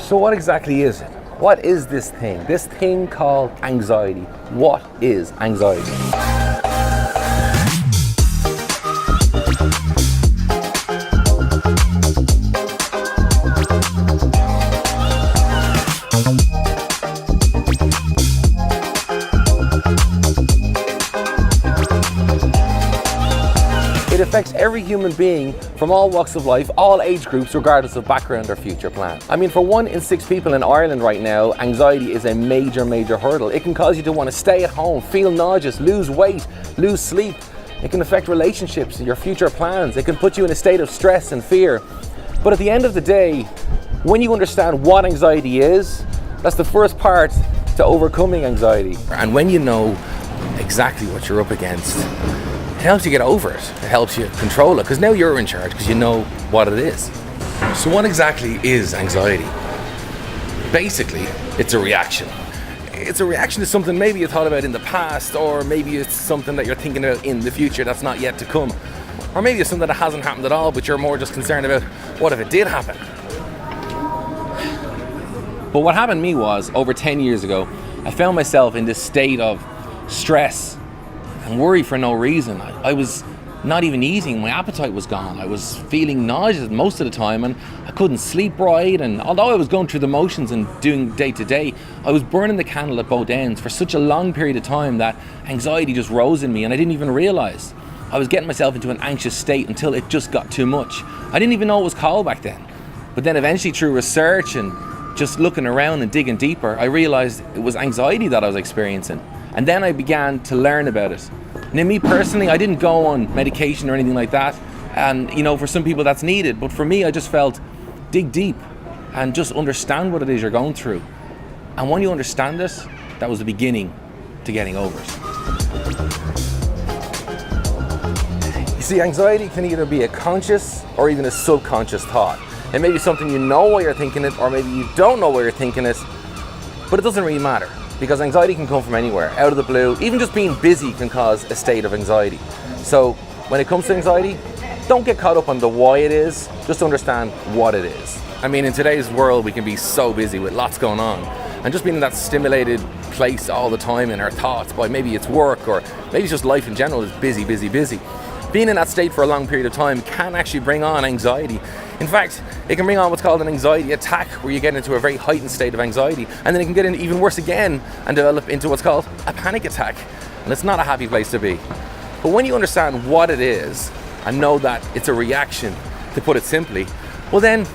So what exactly is it? What is this thing? This thing called anxiety. What is anxiety? It affects every human being from all walks of life, all age groups, regardless of background or future plan. I mean, for 1 in 6 people in Ireland right now, anxiety is a major hurdle. It can cause you to want to stay at home, feel nauseous, lose weight, lose sleep. It can affect relationships, your future plans. It can put you in a state of stress and fear. But at the end of the day, when you understand what anxiety is, that's the first part to overcoming anxiety. And when you know exactly what you're up against, it helps you get over it. It helps you control it, because now you're in charge, because you know what it is. So what exactly is anxiety? Basically, it's a reaction. It's a reaction to something maybe you thought about in the past, or maybe it's something that you're thinking about in the future that's not yet to come. Or maybe it's something that hasn't happened at all, but you're more just concerned about what if it did happen. But what happened to me was, over 10 years ago, I found myself in this state of stress and worry for no reason. I was not even eating, my appetite was gone. I was feeling nauseous most of the time, and I couldn't sleep right. And although I was going through the motions and doing day to day, I was burning the candle at both ends for such a long period of time that anxiety just rose in me, and I didn't even realize. I was getting myself into an anxious state until it just got too much. I didn't even know it was called back then. But then eventually, through research and just looking around and digging deeper, I realized it was anxiety that I was experiencing. And then I began to learn about it. Now, me personally, I didn't go on medication or anything like that. And, you know, for some people that's needed. But for me, I just felt, dig deep and just understand what it is you're going through. And when you understand it, that was the beginning to getting over it. You see, anxiety can either be a conscious or even a subconscious thought. It may be something you know why you're thinking it, or maybe you don't know why you're thinking it, but it doesn't really matter, because anxiety can come from anywhere, out of the blue. Even just being busy can cause a state of anxiety. So when it comes to anxiety, don't get caught up on the why it is, just understand what it is. I mean, in today's world, we can be so busy with lots going on, and just being in that stimulated place all the time in our thoughts, by maybe it's work, or maybe it's just life in general is busy. Being in that state for a long period of time can actually bring on anxiety. In fact, it can bring on what's called an anxiety attack, where you get into a very heightened state of anxiety, and then it can get even worse again and develop into what's called a panic attack. And it's not a happy place to be. But when you understand what it is and know that it's a reaction, to put it simply, well then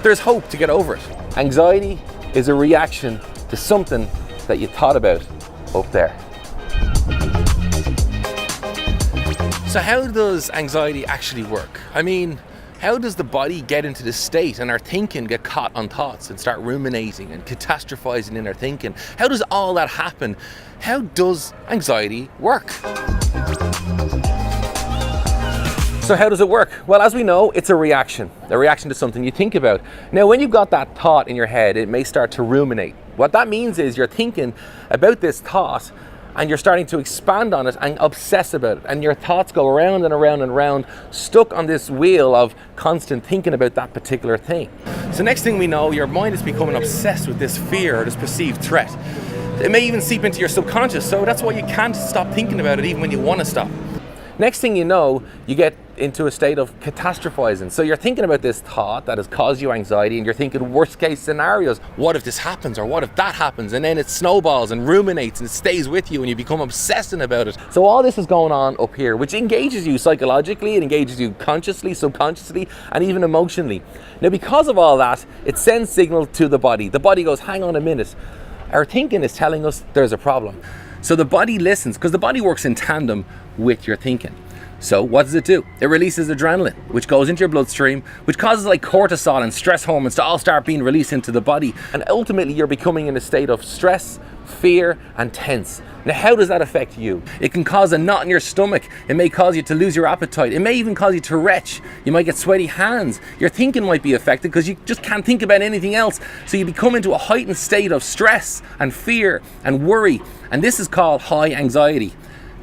there's hope to get over it. Anxiety is a reaction to something that you thought about up there. So how does anxiety actually work? I mean, how does the body get into this state and our thinking get caught on thoughts and start ruminating and catastrophizing in our thinking? How does all that happen? How does anxiety work? So how does it work? Well, as we know, it's a reaction to something you think about. Now, when you've got that thought in your head, it may start to ruminate. What that means is you're thinking about this thought, and you're starting to expand on it and obsess about it. And your thoughts go around and around and around, stuck on this wheel of constant thinking about that particular thing. So next thing we know, your mind is becoming obsessed with this fear or this perceived threat. It may even seep into your subconscious, so that's why you can't stop thinking about it even when you want to stop. Next thing you know, you get into a state of catastrophizing. So you're thinking about this thought that has caused you anxiety, and you're thinking worst case scenarios. What if this happens, or what if that happens? And then it snowballs and ruminates and it stays with you, and you become obsessing about it. So all this is going on up here, which engages you psychologically, it engages you consciously, subconsciously, and even emotionally. Now, because of all that, it sends signal to the body. The body goes, hang on a minute. Our thinking is telling us there's a problem. So the body listens, because the body works in tandem with your thinking. So what does it do? It releases adrenaline, which goes into your bloodstream, which causes like cortisol and stress hormones to all start being released into the body. And ultimately you're becoming in a state of stress, fear, and tense. Now, how does that affect you? It can cause a knot in your stomach. It may cause you to lose your appetite. It may even cause you to retch. You might get sweaty hands. Your thinking might be affected because you just can't think about anything else. So you become into a heightened state of stress and fear and worry. And this is called high anxiety.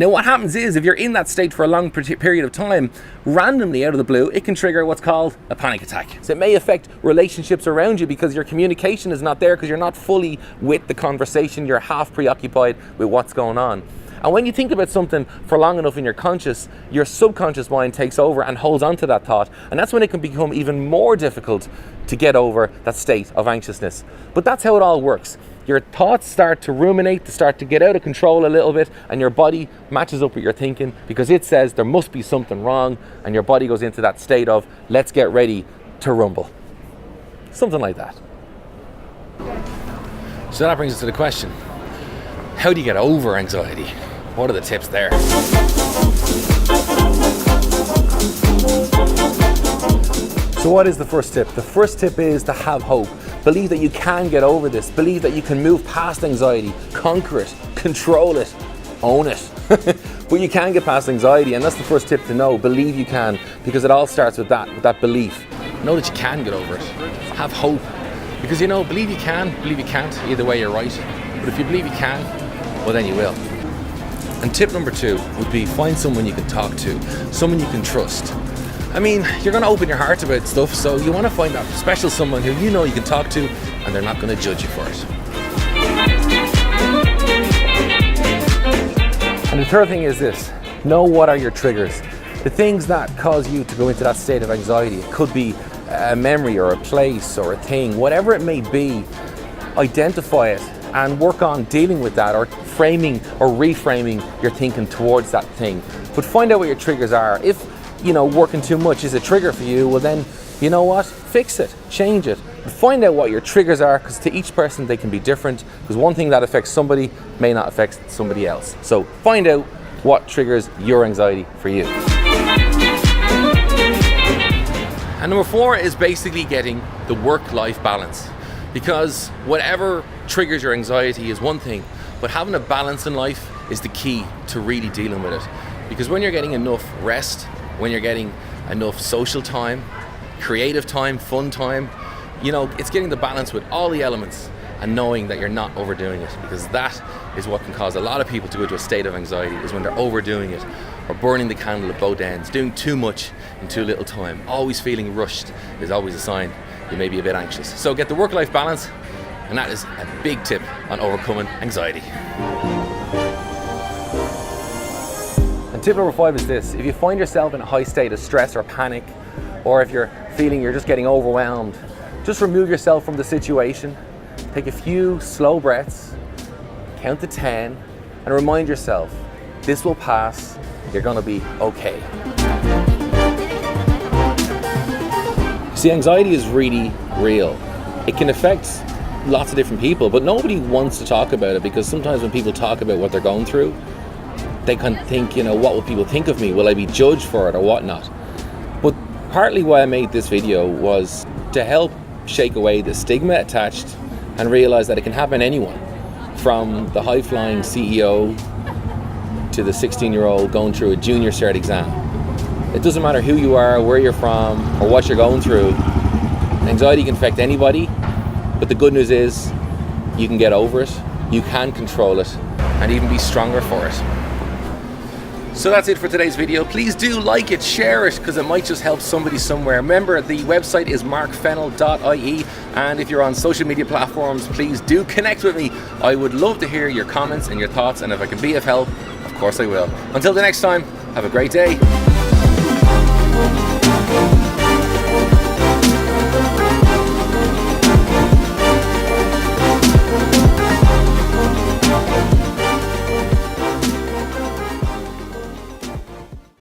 Now what happens is, if you're in that state for a long period of time, randomly out of the blue, it can trigger what's called a panic attack. So it may affect relationships around you because your communication is not there, because you're not fully with the conversation, you're half preoccupied with what's going on. And when you think about something for long enough in your conscious, your subconscious mind takes over and holds on to that thought. And that's when it can become even more difficult to get over that state of anxiousness. But that's how it all works. Your thoughts start to ruminate, to start to get out of control a little bit, and your body matches up with your thinking because it says there must be something wrong, and your body goes into that state of, let's get ready to rumble. Something like that. So that brings us to the question, how do you get over anxiety? What are the tips there? So what is the first tip? The first tip is to have hope. Believe that you can get over this. Believe that you can move past anxiety, conquer it, control it, own it. But you can get past anxiety, and that's the first tip to know. Believe you can, because it all starts with that belief. Know that you can get over it. Have hope. Because believe you can, believe you can't. Either way, you're right. But if you believe you can, well then you will. And tip number 2 would be find someone you can talk to, someone you can trust. I mean, you're going to open your heart about stuff, so you want to find that special someone who you can talk to, and they're not going to judge you for it. And the third thing is this: know what are your triggers. The things that cause you to go into that state of anxiety. It could be a memory or a place or a thing, whatever it may be. Identify it and work on dealing with that, or framing or reframing your thinking towards that thing. But find out what your triggers are. If working too much is a trigger for you, well then, you know what? Fix it, change it. But find out what your triggers are, because to each person they can be different, because one thing that affects somebody may not affect somebody else. So find out what triggers your anxiety for you. And number 4 is basically getting the work-life balance. Because whatever triggers your anxiety is one thing, but having a balance in life is the key to really dealing with it. Because when you're getting enough rest, when you're getting enough social time, creative time, fun time, it's getting the balance with all the elements and knowing that you're not overdoing it, because that is what can cause a lot of people to go into a state of anxiety, is when they're overdoing it or burning the candle at both ends, doing too much in too little time. Always feeling rushed is always a sign you may be a bit anxious. So get the work-life balance, and that is a big tip on overcoming anxiety. And tip number 5 is this: if you find yourself in a high state of stress or panic, or if you're feeling you're just getting overwhelmed, just remove yourself from the situation, take a few slow breaths, count to 10, and remind yourself, this will pass, you're gonna be okay. See, anxiety is really real. It can affect lots of different people, but nobody wants to talk about it, because sometimes when people talk about what they're going through, they can think, what will people think of me? Will I be judged for it or whatnot? But partly why I made this video was to help shake away the stigma attached and realize that it can happen to anyone, from the high-flying CEO to the 16-year-old going through a junior cert exam. It doesn't matter who you are, where you're from, or what you're going through. Anxiety can affect anybody, but the good news is you can get over it, you can control it, and even be stronger for it. So that's it for today's video. Please do like it, share it, because it might just help somebody somewhere. Remember, the website is markfennell.ie, and if you're on social media platforms, please do connect with me. I would love to hear your comments and your thoughts, and if I can be of help, of course I will. Until the next time, have a great day.